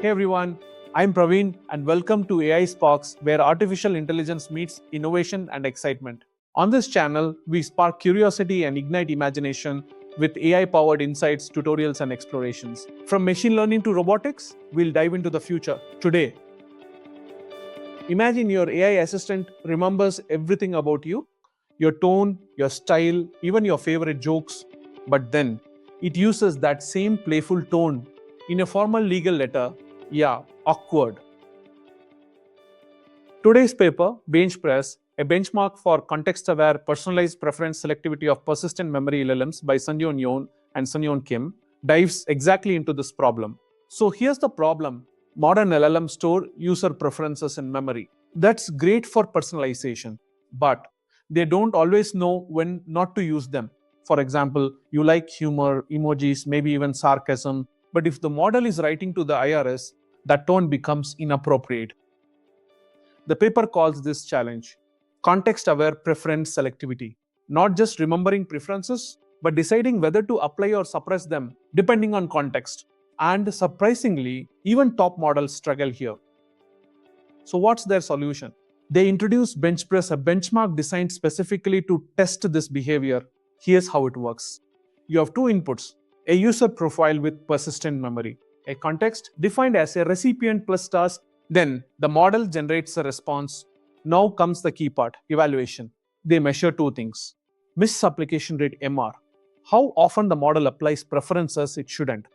Hey everyone, I'm Praveen and welcome to AI Sparks, where artificial intelligence meets innovation and excitement. On this channel, we spark curiosity and ignite imagination with AI-powered insights, tutorials, and explorations. From machine learning to robotics, we'll dive into the future. Today, imagine your AI assistant remembers everything about you, your tone, your style, even your favorite jokes, but then it uses that same playful tone in a formal legal letter. Yeah, awkward. Today's paper, BenchPreS, a benchmark for context-aware personalized preference selectivity of persistent memory LLMs by Sangyeon Yoon and Sangyeon Kim, dives exactly into this problem. So here's the problem. Modern LLMs store user preferences in memory. That's great for personalization, but they don't always know when not to use them. For example, you like humor, emojis, maybe even sarcasm, but if the model is writing to the IRS, that tone becomes inappropriate. The paper calls this challenge context-aware preference selectivity, not just remembering preferences, but deciding whether to apply or suppress them depending on context. And surprisingly, even top models struggle here. So what's their solution? They introduce BenchPreS, a benchmark designed specifically to test this behavior. Here's how it works. You have two inputs, a user profile with persistent memory, a context defined as a recipient plus task. Then the model generates a response. Now comes the key part, evaluation. They measure two things. Misapplication rate MR, how often the model applies preferences it shouldn't.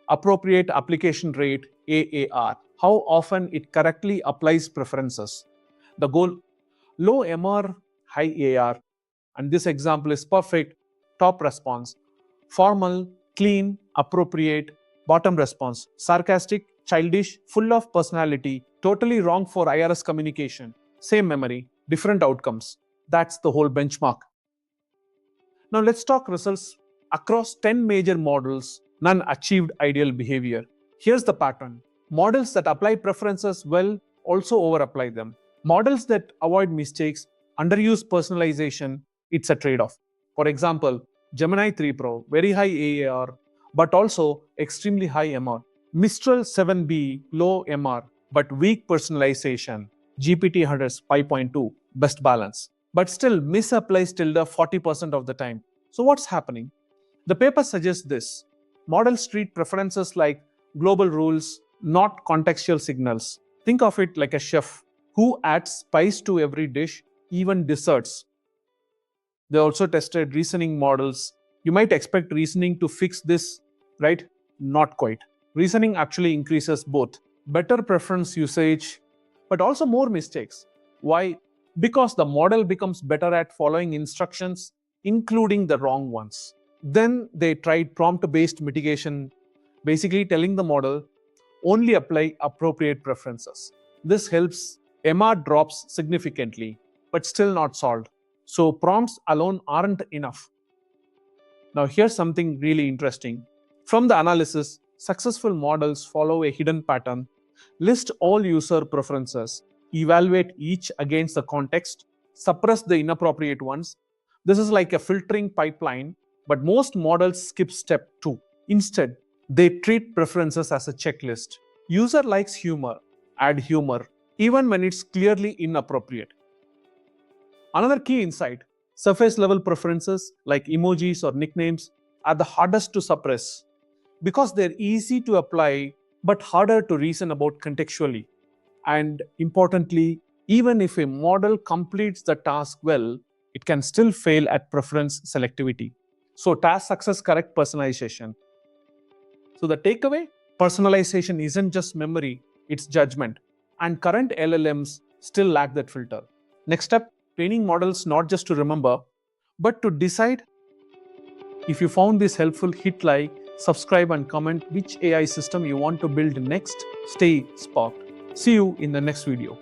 Appropriate application rate AAR, how often it correctly applies preferences. The goal, low MR, high AR. And this example is perfect. Top response, formal, clean, appropriate. Bottom response, sarcastic, childish, full of personality, totally wrong for IRS communication. Same memory, different outcomes. That's the whole benchmark. Now let's talk results. Across 10 major models, none achieved ideal behavior. Here's the pattern. Models that apply preferences well also over-apply them. Models that avoid mistakes, underuse personalization, it's a trade-off. For example, Gemini 3 Pro, very high AAR, but also extremely high MR. Mistral 7B, low MR, but weak personalization. GPT 100 5.2, best balance. But still misapplies till the 40% of the time. So what's happening? The paper suggests this. Models treat preferences like global rules, not contextual signals. Think of it like a chef who adds spice to every dish, even desserts. They also tested reasoning models. You might expect reasoning to fix this, right? Not quite. Reasoning actually increases both better preference usage, but also more mistakes. Why? Because the model becomes better at following instructions, including the wrong ones. Then they tried prompt-based mitigation, basically telling the model only apply appropriate preferences. This helps. MR drops significantly, but still not solved. So prompts alone aren't enough. Now here's something really interesting. From the analysis, successful models follow a hidden pattern. List all user preferences, evaluate each against the context, suppress the inappropriate ones. This is like a filtering pipeline, but most models skip step 2. Instead, they treat preferences as a checklist. User likes humor, add humor, even when it's clearly inappropriate. Another key insight, surface level preferences like emojis or nicknames are the hardest to suppress because they're easy to apply but harder to reason about contextually. And importantly, even if a model completes the task well, it can still fail at preference selectivity. So task success correct personalization. So the takeaway, personalization isn't just memory, it's judgment. And current LLMs still lack that filter. Next step, training models not just to remember, but to decide. If you found this helpful, hit like, subscribe and comment which AI system you want to build next. Stay sparked. See you in the next video.